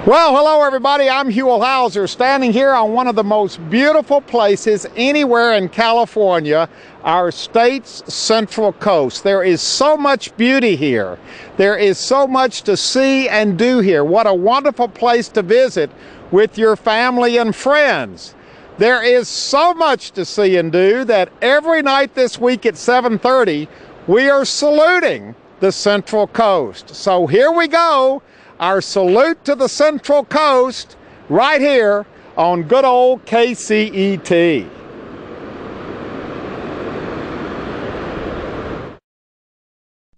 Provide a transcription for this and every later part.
Well, hello everybody, I'm Huell Howser, standing here on one of the most beautiful places anywhere in California, our state's Central Coast. There is so much beauty here. There is so much to see and do here. What a wonderful place to visit with your family and friends. There is so much to see and do that every night this week at 7:30, we are saluting the Central Coast. So here we go. Our salute to the Central Coast right here on good old KCET.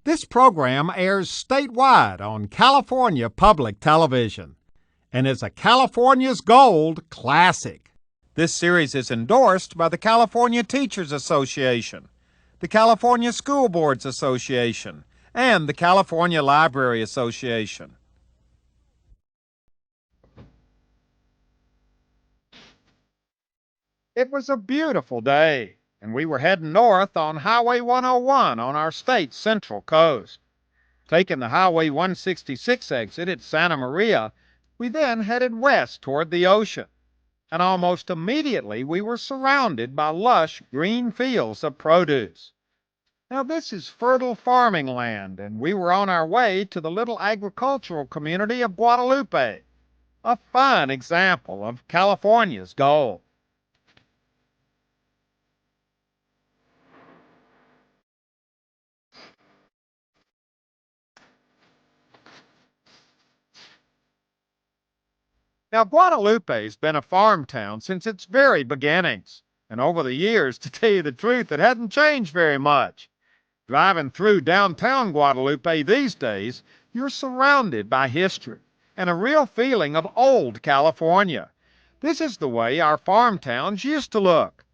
This program airs statewide on California Public Television and is a California's Gold classic. This series is endorsed by the California Teachers Association, the California School Boards Association, and the California Library Association. It was a beautiful day, and we were heading north on Highway 101 on our state's Central Coast. Taking the Highway 166 exit at Santa Maria, we then headed west toward the ocean, and almost immediately we were surrounded by lush green fields of produce. Now this is fertile farming land, and we were on our way to the little agricultural community of Guadalupe, a fine example of California's gold. Now, Guadalupe's been a farm town since its very beginnings, and over the years, to tell you the truth, it hasn't changed very much. Driving through downtown Guadalupe these days, you're surrounded by history and a real feeling of old California. This is the way our farm towns used to look.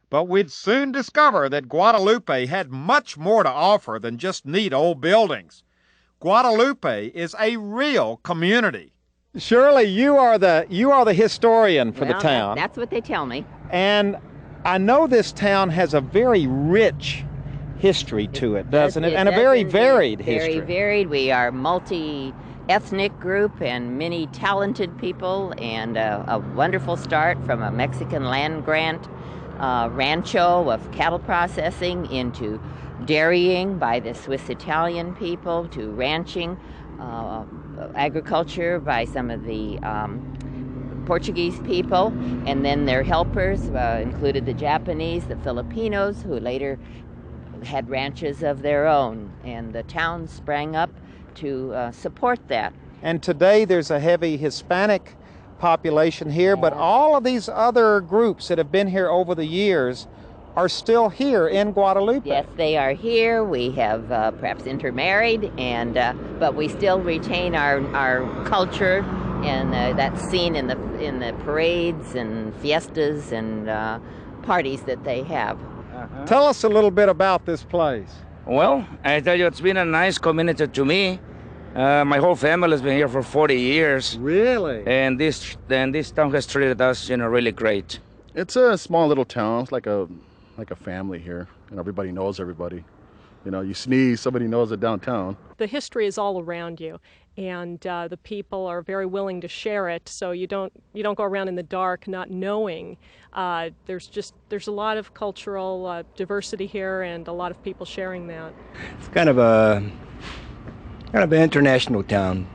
But we'd soon discover that Guadalupe had much more to offer than just neat old buildings. Guadalupe is a real community. Shirley, you are the historian for the town. That's what they tell me. And I know this town has a very rich history to it, doesn't it? And a very varied history. Very varied. We are multi-ethnic group and many talented people, and a wonderful start from a Mexican land grant rancho of cattle processing into dairying by the Swiss-Italian people to ranching, agriculture by some of the Portuguese people, and then their helpers included the Japanese, the Filipinos, who later had ranches of their own, and the town sprang up to support that. And today there's a heavy Hispanic population here, but all of these other groups that have been here over the years are still here in Guadalupe. Yes, they are here. We have perhaps intermarried, and but we still retain our culture, and that's seen in the parades and fiestas and parties that they have. Tell us a little bit about this place. Well, I tell you, it's been a nice community to me. My whole family has been here for 40 years. Really? And this town has treated us, really great. It's a small little town. It's like a family here, and everybody knows everybody. You sneeze, somebody knows it downtown. The history is all around you, and the people are very willing to share it, so you don't go around in the dark not knowing. There's a lot of cultural diversity here, and a lot of people sharing that. It's kind of an international town.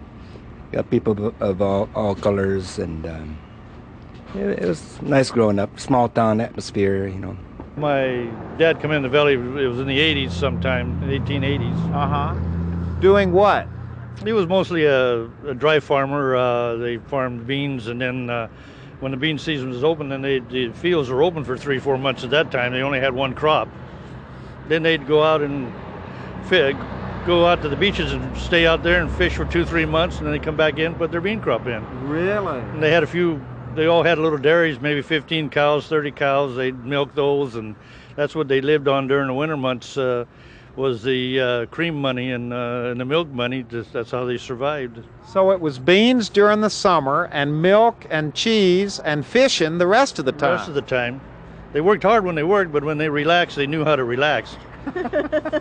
You got people of all colors, and it was nice growing up. Small town atmosphere, My dad came in the valley, it was in the 80s sometime, 1880s. Doing what? He was mostly a dry farmer. They farmed beans, and then when the bean season was open, then the fields were open for 3-4 months at that time. They only had one crop. Then they'd go out and go out to the beaches and stay out there and fish for 2-3 months, and then they'd come back in and put their bean crop in. Really? And they all had little dairies, maybe 15 cows, 30 cows. They'd milk those, and that's what they lived on during the winter months, was the cream money and the milk money. That's how they survived. So it was beans during the summer and milk and cheese and fishing the rest of the time. The rest of the time. They worked hard when they worked, but when they relaxed, they knew how to relax.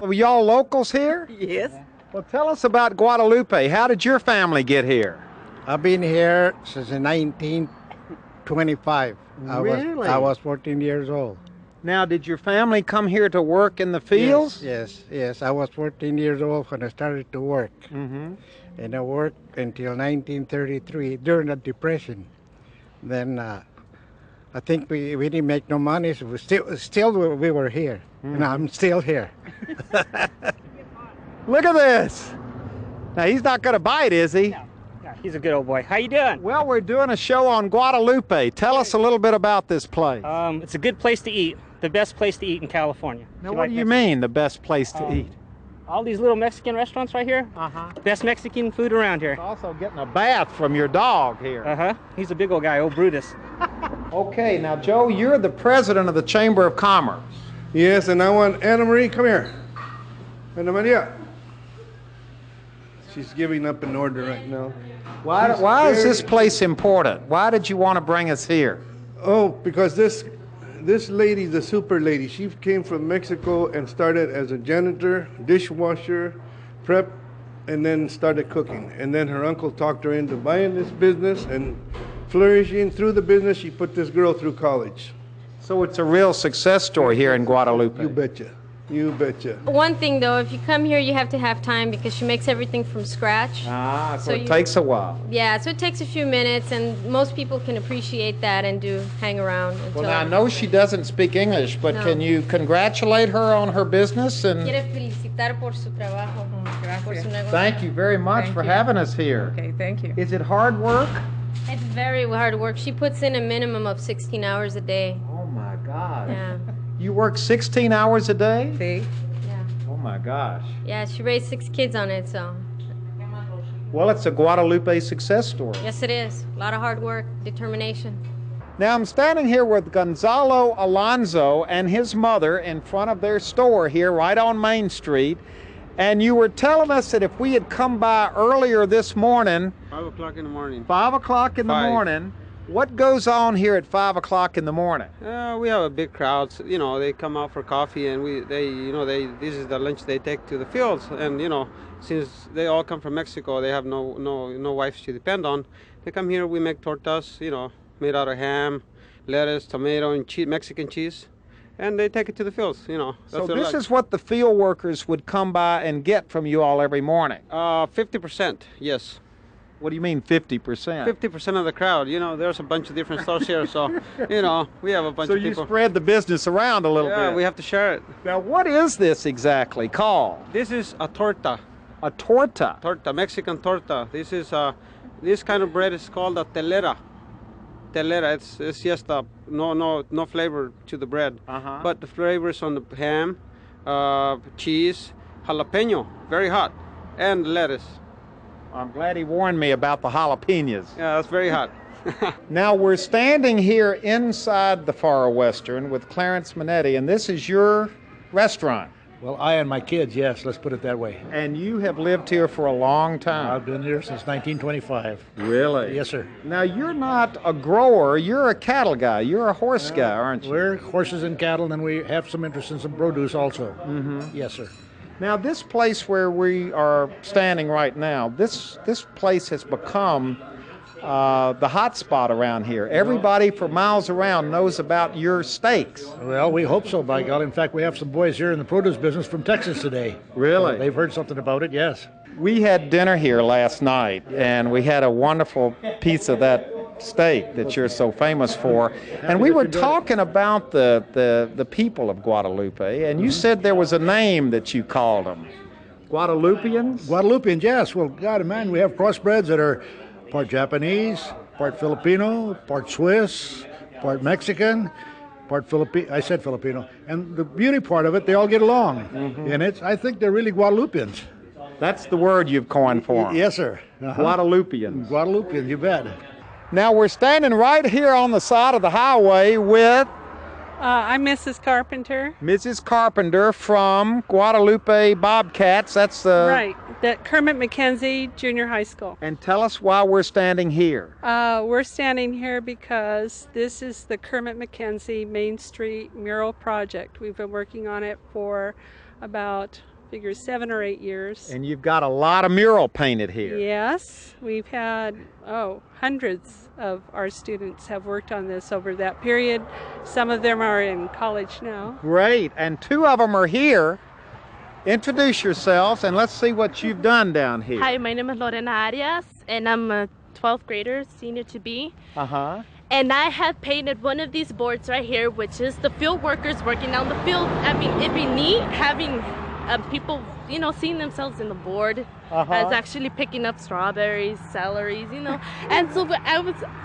Were y'all locals here? Yes. Well, tell us about Guadalupe. How did your family get here? I've been here since 1925. Really? I was 14 years old. Now, did your family come here to work in the fields? Yes. I was 14 years old when I started to work. Mm-hmm. And I worked until 1933 during the Depression. Then I think we didn't make no money, so we were here. And I'm still here. Look at this. Now, he's not going to bite, is he? No, he's a good old boy. How you doing? Well, we're doing a show on Guadalupe. Tell us a little bit about this place. It's a good place to eat. The best place to eat in California. Now, what do you mean, the best place to eat? All these little Mexican restaurants right here. Best Mexican food around here. Also getting a bath from your dog here. He's a big old guy, old Brutus. Okay, now, Joe, you're the president of the Chamber of Commerce. Yes, and I want Anna Marie, come here. Anna Maria. She's giving up an order right now. Why is this place important? Why did you want to bring us here? Oh, because this lady, the super lady, she came from Mexico and started as a janitor, dishwasher, prep, and then started cooking. And then her uncle talked her into buying this business, and flourishing through the business, she put this girl through college. So it's a real success story here in Guadalupe. You betcha. You betcha. One thing though, if you come here, you have to have time because she makes everything from scratch. So it takes a while. Yeah, so it takes a few minutes, and most people can appreciate that and hang around. Well, now I know she doesn't speak English, but can you congratulate her on her business? And quiere felicitar por su trabajo, por su negocio. thank you very much for having us here. Okay, thank you. Is it hard work? It's very hard work. She puts in a minimum of 16 hours a day. Oh my God. Yeah. You work 16 hours a day? See? Yeah. Oh my gosh. Yeah, she raised 6 kids on it, so. Well, it's a Guadalupe success story. Yes, it is. A lot of hard work, determination. Now I'm standing here with Gonzalo Alonso and his mother in front of their store here right on Main Street. And you were telling us that if we had come by earlier this morning, 5 o'clock in the morning. 5 o'clock in the morning, what goes on here at 5 o'clock in the morning? We have a big crowd. You know, they come out for coffee, and this is the lunch they take to the fields. And since they all come from Mexico, they have no wives to depend on. They come here. We make tortas, made out of ham, lettuce, tomato, and Mexican cheese. And they take it to the fields, So this is what the field workers would come by and get from you all every morning? 50%, yes. What do you mean 50%? 50% of the crowd. There's a bunch of different stores here, so, we have a bunch of people. So you spread the business around a little bit. Yeah, we have to share it. Now, what is this exactly called? This is a torta. A torta? Torta, Mexican torta. This kind of bread is called a telera. Telera, it's just no flavor to the bread, but the flavors on the ham, cheese, jalapeno, very hot, and lettuce. I'm glad he warned me about the jalapenos. Yeah, that's very hot. Now we're standing here inside the Far Western with Clarence Minetti, and this is your restaurant. Well, I and my kids, yes, let's put it that way. And you have lived here for a long time. I've been here since 1925. Really? Yes, sir. Now, you're not a grower, you're a cattle guy. You're a horse guy, aren't you? We're horses and cattle, and we have some interest in some produce also. Mm-hmm. Yes, sir. Now, this place where we are standing right now, this place has become the hot spot around here. Everybody for miles around knows about your steaks. Well, we hope so, by golly. In fact, we have some boys here in the produce business from Texas today. Really? They've heard something about it, yes. We had dinner here last night, and we had a wonderful piece of that steak that you're so famous for. And we were talking about the people of Guadalupe, and you said there was a name that you called them. Guadalupians? Guadalupians, yes. Well, God, man, we have crossbreds that are part Japanese, part Filipino, part Swiss, part Mexican, part I said Filipino. And the beauty part of it, they all get along. Mm-hmm. And I think they're really Guadalupians. That's the word you've coined for them. Yes, sir. Guadalupians. Guadalupians, you bet. Now we're standing right here on the side of the highway with... I'm Mrs. Carpenter. Mrs. Carpenter from Guadalupe Bobcats. That's the... Right, that Kermit McKenzie Junior High School. And tell us why we're standing here. We're standing here because this is the Kermit McKenzie Main Street Mural Project. We've been working on it for about figure 7 or 8 years. And you've got a lot of mural painted here. Yes, we've had, hundreds of our students have worked on this over that period. Some of them are in college now. Great, and 2 of them are here. Introduce yourselves and let's see what you've done down here. Hi, my name is Lorena Arias and I'm a 12th grader, senior to be. And I have painted one of these boards right here, which is the field workers working down the field. I mean, it'd be neat having people, seeing themselves in the board as actually picking up strawberries, celeries, And so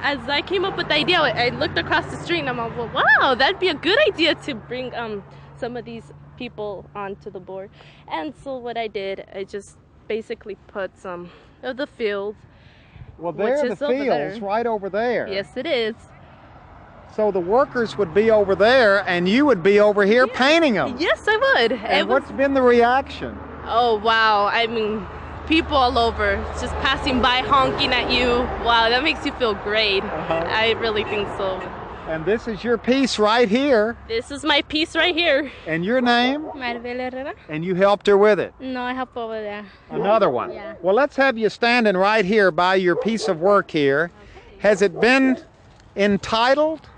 as I came up with the idea, I looked across the street and I'm like, well, wow, that'd be a good idea to bring some of these people onto the board. And so what I did, I just basically put some of the field. Well, there the fields right over there. Yes, it is. So the workers would be over there and you would be over here painting them. Yes, I would. And what's been the reaction? Oh, wow. I mean, people all over just passing by honking at you. Wow, that makes you feel great. I really think so. And this is your piece right here. This is my piece right here. And your name? Maribel Herrera. And you helped her with it? No, I help over there. Another one? Yeah. Well, let's have you standing right here by your piece of work here. Has it been entitled?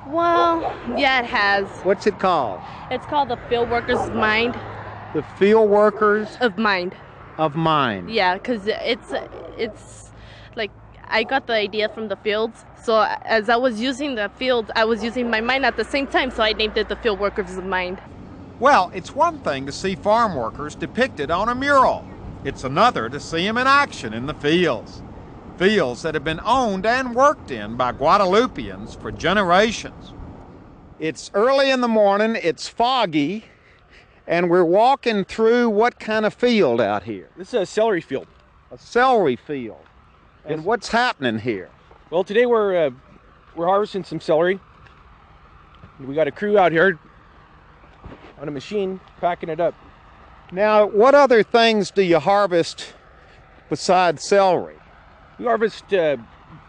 Well, yeah, it has. What's it called? It's called The Field Workers' Mind. The Field Workers? Of Mind. Of Mind. Yeah, because it's like I got the idea from the fields. So as I was using the fields, I was using my mind at the same time. So I named it The Field Workers' Mind. Well, it's one thing to see farm workers depicted on a mural. It's another to see them in action in the fields. Fields that have been owned and worked in by Guadalupians for generations. It's early in the morning, it's foggy, and we're walking through what kind of field out here? This is a celery field. A celery field. And Yes. what's happening here? Well, today we're harvesting some celery. We got a crew out here on a machine packing it up. Now, what other things do you harvest besides celery? We harvest,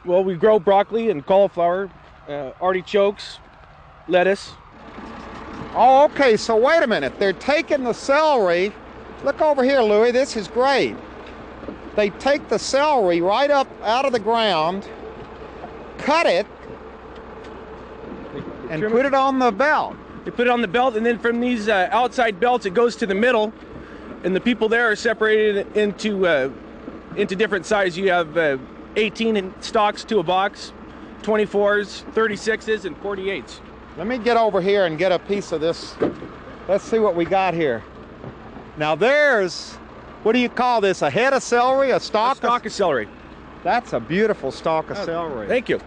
we grow broccoli and cauliflower, artichokes, lettuce. Oh, okay, so wait a minute. They're taking the celery. Look over here, Louis, this is great. They take the celery right up out of the ground, cut it, and put it on the belt. They put it on the belt, and then from these outside belts, it goes to the middle, and the people there are separated into different sizes. You have 18 stalks to a box, 24s, 36s, and 48s. Let me get over here and get a piece of this. Let's see what we got here. Now there's, what do you call this, a head of celery, a stalk? A stalk of celery. That's a beautiful stalk of celery. Thank you.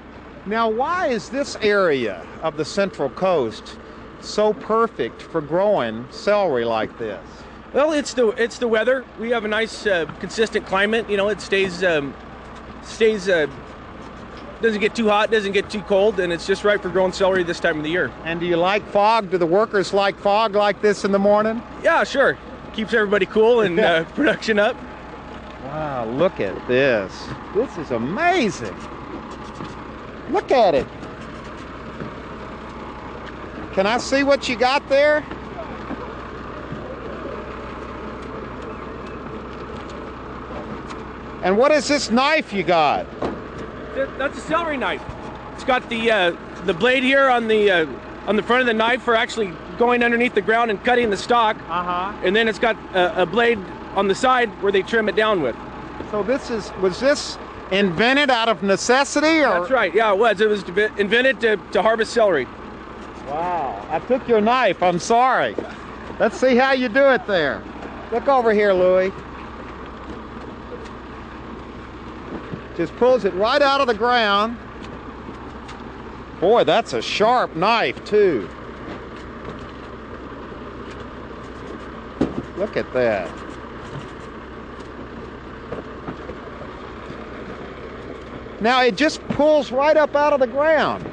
Now, why is this area of the Central Coast so perfect for growing celery like this? Well, it's the weather. We have a nice, consistent climate. It stays doesn't get too hot, doesn't get too cold, and it's just right for growing celery this time of the year. And do you like fog? Do the workers like fog like this in the morning? Yeah, sure. Keeps everybody cool and production up. Wow, look at this. This is amazing. Look at it. Can I see what you got there? And what is this knife you got? That's a celery knife. It's got the blade here on the front of the knife for actually going underneath the ground and cutting the stalk. And then it's got a blade on the side where they trim it down with. So was this invented out of necessity, or? That's right. Yeah, it was. It was invented to harvest celery. Wow. I took your knife. I'm sorry. Let's see how you do it there. Look over here, Louis. Just pulls it right out of the ground. Boy, that's a sharp knife, too. Look at that. Now it just pulls right up out of the ground.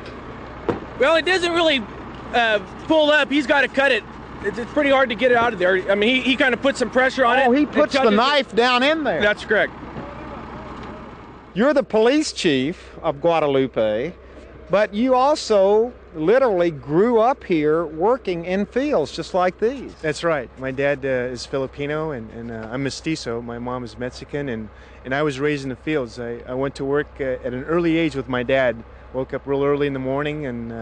Well, it doesn't really pull up. He's got to cut it. It's pretty hard to get it out of there. I mean, he kind of puts some pressure on it. Oh, he puts the knife down in there. That's correct. You're the police chief of Guadalupe, but you also literally grew up here working in fields just like these. That's right. My dad is Filipino, and I'm mestizo. My mom is Mexican, and I was raised in the fields. I went to work at an early age with my dad. Woke up real early in the morning, and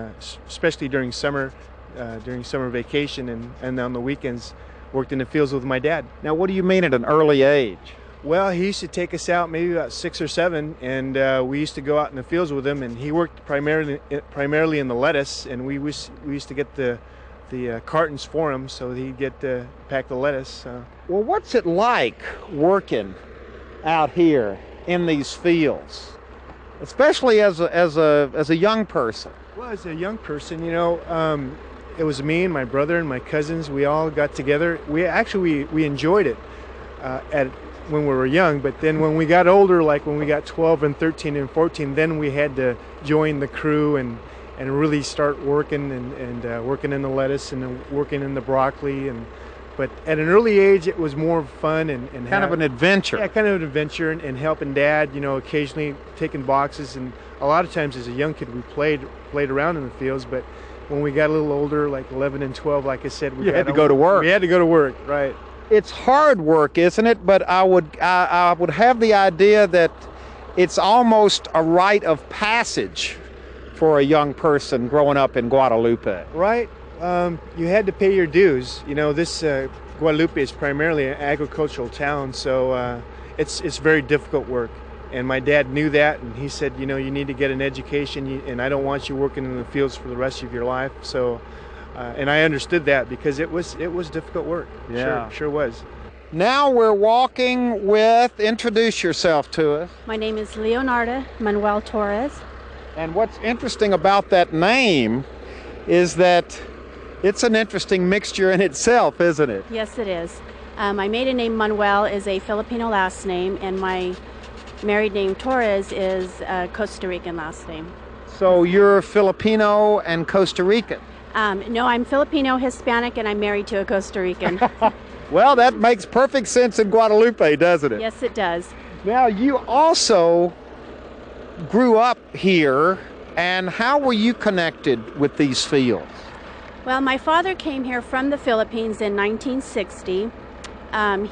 especially during summer vacation and on the weekends, worked in the fields with my dad. Now, what do you mean at an early age? Well, he used to take us out maybe about 6 or 7, and we used to go out in the fields with him. And he worked primarily in the lettuce, and we used to get the cartons for him, so he'd get pack the lettuce. Well, what's it like working out here in these fields, especially as a young person? Well, as a young person, it was me and my brother and my cousins. We all got together. We enjoyed it when we were young, but then when we got older, like when we got 12 and 13 and 14, then we had to join the crew and really start working and working in the lettuce and working in the broccoli. But at an early age, it was more fun and kind of an adventure. Yeah, kind of an adventure, and helping Dad, occasionally taking boxes. And a lot of times as a young kid, we played around in the fields, but when we got a little older, like 11 and 12, like I said, we had to go to work. We had to go to work, right. It's hard work, isn't it? But I would have the idea that it's almost a rite of passage for a young person growing up in Guadalupe. Right. You had to pay your dues. This Guadalupe is primarily an agricultural town, so it's very difficult work. And my dad knew that, and he said, you need to get an education, and I don't want you working in the fields for the rest of your life. So. And I understood that because it was difficult work. Yeah. Sure was. Now we're walking with, introduce yourself to us. My name is Leonarda Manuel Torres. And what's interesting about that name is that it's an interesting mixture in itself, isn't it? Yes, it is. My maiden name Manuel is a Filipino last name, and my married name Torres is a Costa Rican last name. So you're Filipino and Costa Rican? No, I'm Filipino, Hispanic, and I'm married to a Costa Rican. Well, that makes perfect sense in Guadalupe, doesn't it? Yes, it does. Now, you also grew up here, and how were you connected with these fields? Well, my father came here from the Philippines in 1960.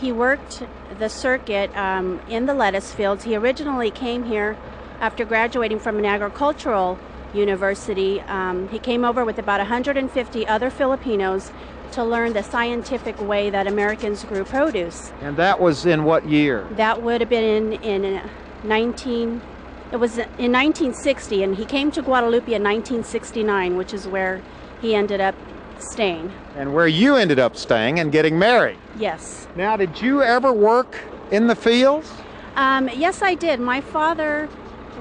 He worked the circuit in the lettuce fields. He originally came here after graduating from an agricultural university. He came over with about 150 other Filipinos to learn the scientific way that Americans grew produce. And that was in what year? That would have been in 1960, and he came to Guadalupe in 1969, which is where he ended up staying. And where you ended up staying and getting married. Yes. Now, did you ever work in the fields? Yes, I did. My father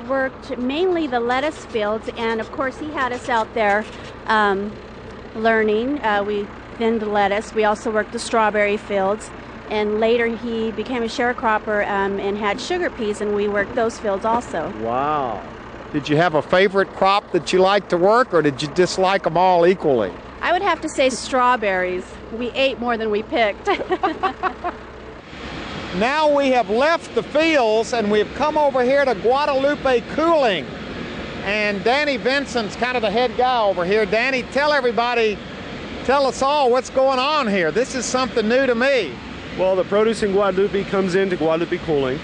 worked mainly the lettuce fields, and of course he had us out there learning. We thinned the lettuce. We also worked the strawberry fields, and later he became a sharecropper and had sugar peas, and we worked those fields also. Wow. Did you have a favorite crop that you liked to work, or did you dislike them all equally? I would have to say strawberries. We ate more than we picked. Now we have left the fields and we've come over here to Guadalupe Cooling. And Danny Vincent's kind of the head guy over here. Danny, tell us all what's going on here. This is something new to me. Well, the produce in Guadalupe comes into Guadalupe Cooling.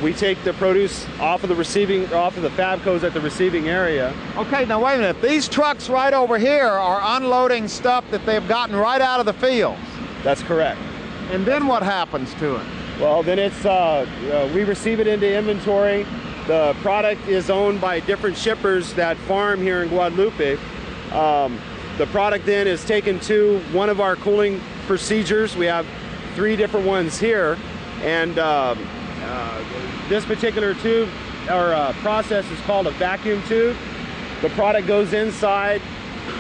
We take the produce off of the Fabcos at the receiving area. Okay, now wait a minute. These trucks right over here are unloading stuff that they've gotten right out of the fields. That's correct. And then what happens to it? Well, then we receive it into inventory. The product is owned by different shippers that farm here in Guadalupe. The product then is taken to one of our cooling procedures. We have 3 different ones here, and this particular tube or process is called a vacuum tube. The product goes inside.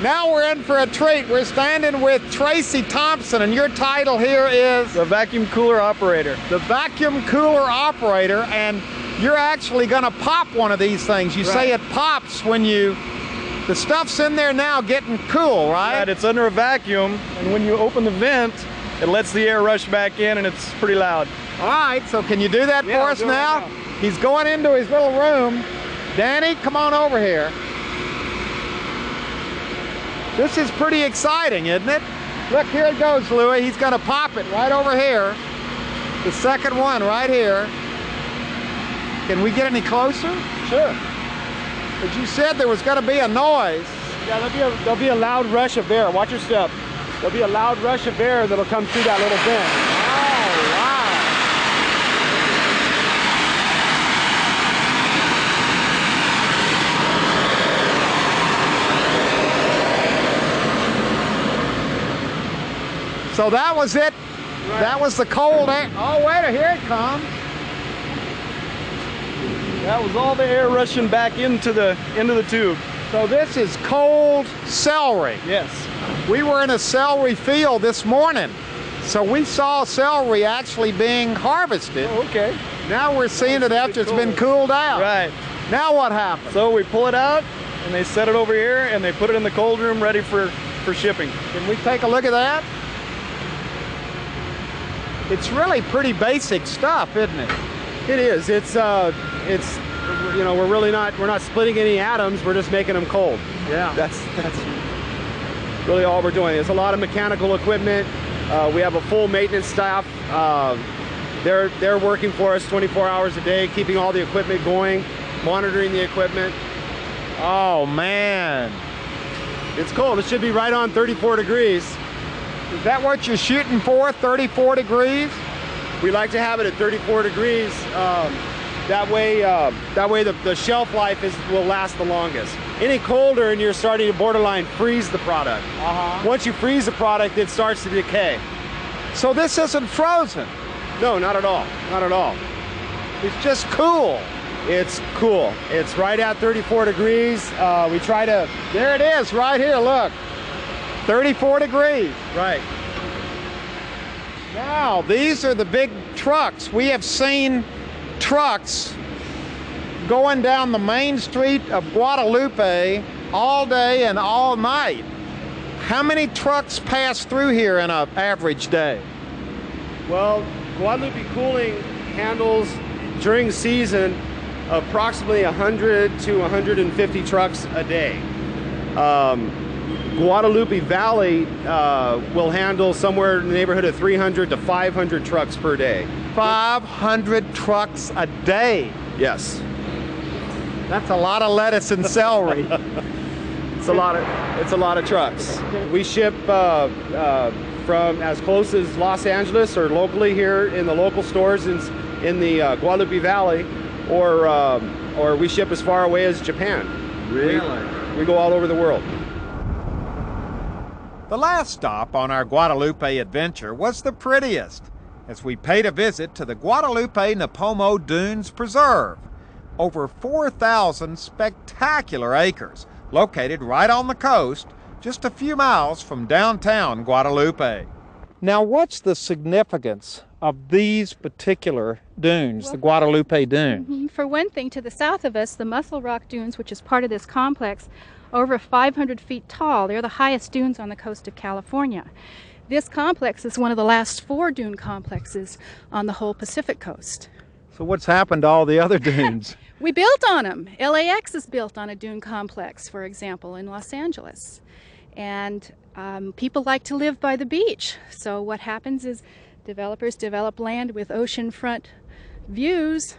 Now we're in for a treat. We're standing with Tracy Thompson, and your title here is? The vacuum cooler operator. The vacuum cooler operator, and you're actually going to pop one of these things. You say it pops when the stuff's in there now getting cool, right? Right, it's under a vacuum, and when you open the vent, it lets the air rush back in, and it's pretty loud. All right, so can you do that for us now? He's going into his little room. Danny, come on over here. This is pretty exciting, isn't it? Look, here it goes, Louis. He's going to pop it right over here. The second one right here. Can we get any closer? Sure. But you said there was going to be a noise. Yeah, there'll be a loud rush of air. Watch your step. There'll be a loud rush of air that'll come through that little vent. Oh, wow. So that was it. Right. That was the cold air. Oh, wait, here it comes. That was all the air rushing back into the tube. So this is cold celery. Yes. We were in a celery field this morning, so we saw celery actually being harvested. Oh, okay. Now we're seeing it after it's been cooled out. Right. Now what happens? So we pull it out, and they set it over here, and they put it in the cold room ready for shipping. Can we take a look at that? It's really pretty basic stuff, isn't it? It is. It's you know, we're not splitting any atoms. We're just making them cold. Yeah. That's really all we're doing. There's a lot of mechanical equipment. We have a full maintenance staff. They're working for us 24 hours a day, keeping all the equipment going, monitoring the equipment. Oh man, it's cold. It should be right on 34 degrees. Is that what you're shooting for, 34 degrees? We like to have it at 34 degrees. That way the shelf life will last the longest. Any colder and you're starting to borderline freeze the product. Once you freeze the product, it starts to decay. So this isn't frozen? No, not at all. Not at all. It's just cool. It's cool. It's right at 34 degrees. We try to... There it is, right here, look. 34 degrees. Right. Now, these are the big trucks. We have seen trucks going down the main street of Guadalupe all day and all night. How many trucks pass through here in an average day? Well, Guadalupe Cooling handles, during season, approximately 100 to 150 trucks a day. Guadalupe Valley will handle somewhere in the neighborhood of 300 to 500 trucks per day. 500 trucks a day? Yes. That's a lot of lettuce and celery. It's a lot of trucks. We ship from as close as Los Angeles or locally here in the local stores in the Guadalupe Valley, or we ship as far away as Japan. Really? We go all over the world. The last stop on our Guadalupe adventure was the prettiest, as we paid a visit to the Guadalupe Nipomo Dunes Preserve. Over 4,000 spectacular acres, located right on the coast, just a few miles from downtown Guadalupe. Now, what's the significance of these particular dunes, the Guadalupe Dunes? For one thing, to the south of us, the Mussel Rock Dunes, which is part of this complex, over 500 feet tall. They're the highest dunes on the coast of California. This complex is one of the last 4 dune complexes on the whole Pacific coast. So what's happened to all the other dunes? We built on them. LAX is built on a dune complex, for example, in Los Angeles. And people like to live by the beach. So what happens is developers develop land with oceanfront views.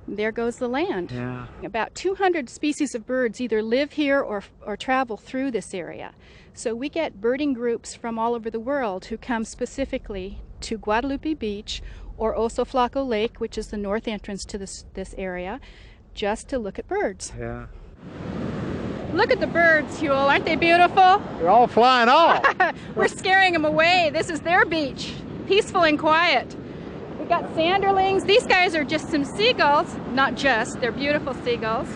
There goes the land. Yeah. About 200 species of birds either live here or travel through this area. So we get birding groups from all over the world who come specifically to Guadalupe Beach or Oso Flaco Lake, which is the north entrance to this area, just to look at birds. Yeah. Look at the birds, Huell. Aren't they beautiful? They're all flying off. We're scaring them away. This is their beach, peaceful and quiet. We got sanderlings. These guys are just some seagulls. Not just, they're beautiful seagulls.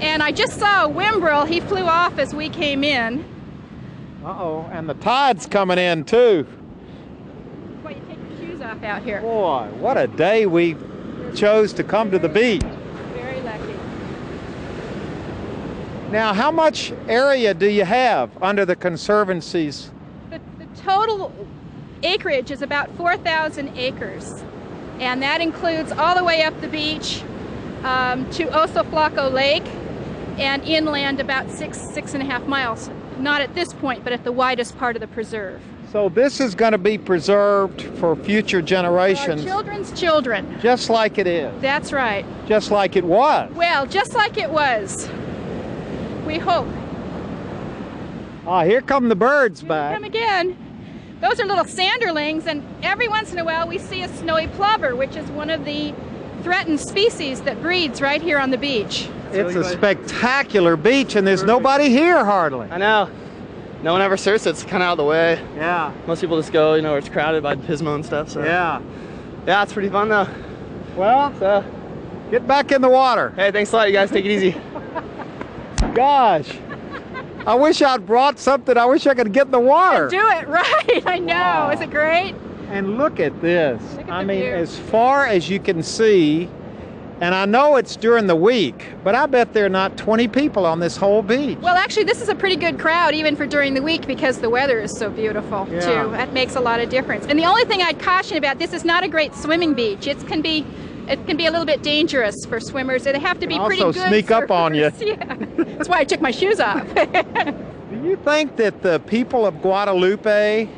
And I just saw a whimbrel. He flew off as we came in. Uh-oh, and the tide's coming in too. That's why you take your shoes off out here. Boy, what a day we chose to come to the beach. Very lucky. Now, how much area do you have under the Conservancy's? The total acreage is about 4,000 acres, and that includes all the way up the beach to Oso Flaco Lake, and inland about 6.5 miles. Not at this point, but at the widest part of the preserve. So this is going to be preserved for future generations. Our children's children. Just like it is. That's right. Just like it was. Well, just like it was. We hope. Ah, here come the birds back. Come again. Those are little sanderlings, and every once in a while we see a snowy plover, which is one of the threatened species that breeds right here on the beach. It's a spectacular beach, and there's nobody here hardly. I know. No one ever surfs it. It's kind of out of the way. Yeah. Most people just go, you know, where it's crowded by Pismo and stuff. So. Yeah. Yeah, it's pretty fun though. Well, so get back in the water. Hey, thanks a lot. You guys take it easy. Gosh. I wish I'd brought something. I wish I could get in the water. Do it right. I know. Wow. Is it great? And look at this. Look at I the mean, view. as far as you can see, and I know it's during the week, but I bet there are not 20 people on this whole beach. Well, actually, this is a pretty good crowd, even for during the week, because the weather is so beautiful, too. That makes a lot of difference. And the only thing I'd caution about, this is not a great swimming beach. It can be a little bit dangerous for swimmers. They have to be pretty good. Also sneak up on you. Yeah. That's why I took my shoes off. Do you think that the people of Guadalupe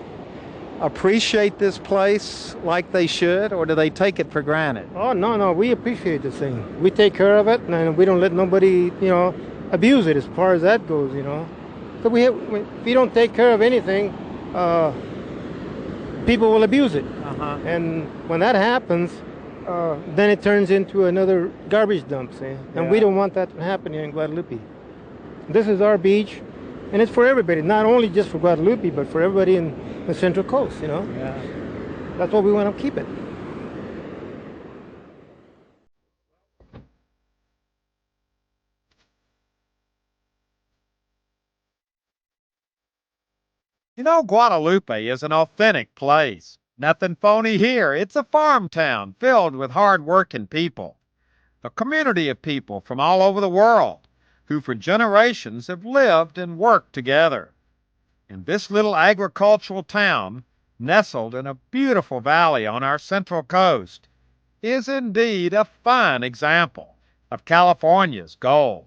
appreciate this place like they should, or do they take it for granted? Oh, no, we appreciate this thing. We take care of it, and we don't let nobody, you know, abuse it as far as that goes, you know. So if you don't take care of anything, people will abuse it. And when that happens, then it turns into another garbage dump, see? And we don't want that to happen here in Guadalupe. This is our beach, and it's for everybody, not only just for Guadalupe, but for everybody in the Central Coast, you know? Yeah. That's what we want to keep it. You know, Guadalupe is an authentic place. Nothing phony here. It's a farm town filled with hard-working people. A community of people from all over the world who for generations have lived and worked together. And this little agricultural town, nestled in a beautiful valley on our Central Coast, is indeed a fine example of California's gold.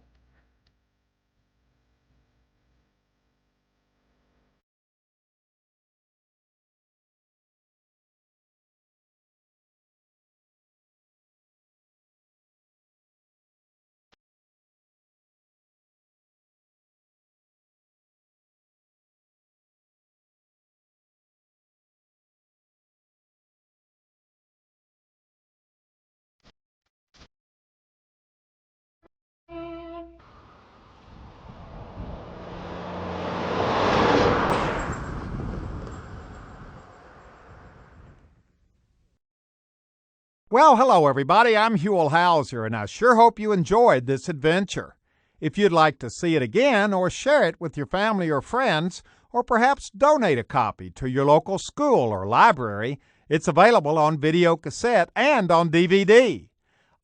Well, hello everybody, I'm Huell Howser, and I sure hope you enjoyed this adventure. If you'd like to see it again or share it with your family or friends, or perhaps donate a copy to your local school or library, it's available on video cassette and on DVD.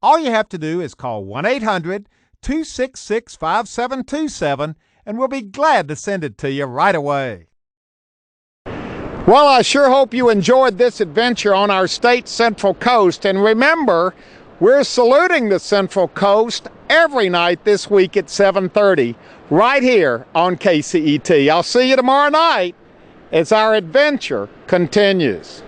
All you have to do is call 1-800-266-5727, and we'll be glad to send it to you right away. Well, I sure hope you enjoyed this adventure on our state's Central Coast. And remember, we're saluting the Central Coast every night this week at 7:30, right here on KCET. I'll see you tomorrow night as our adventure continues.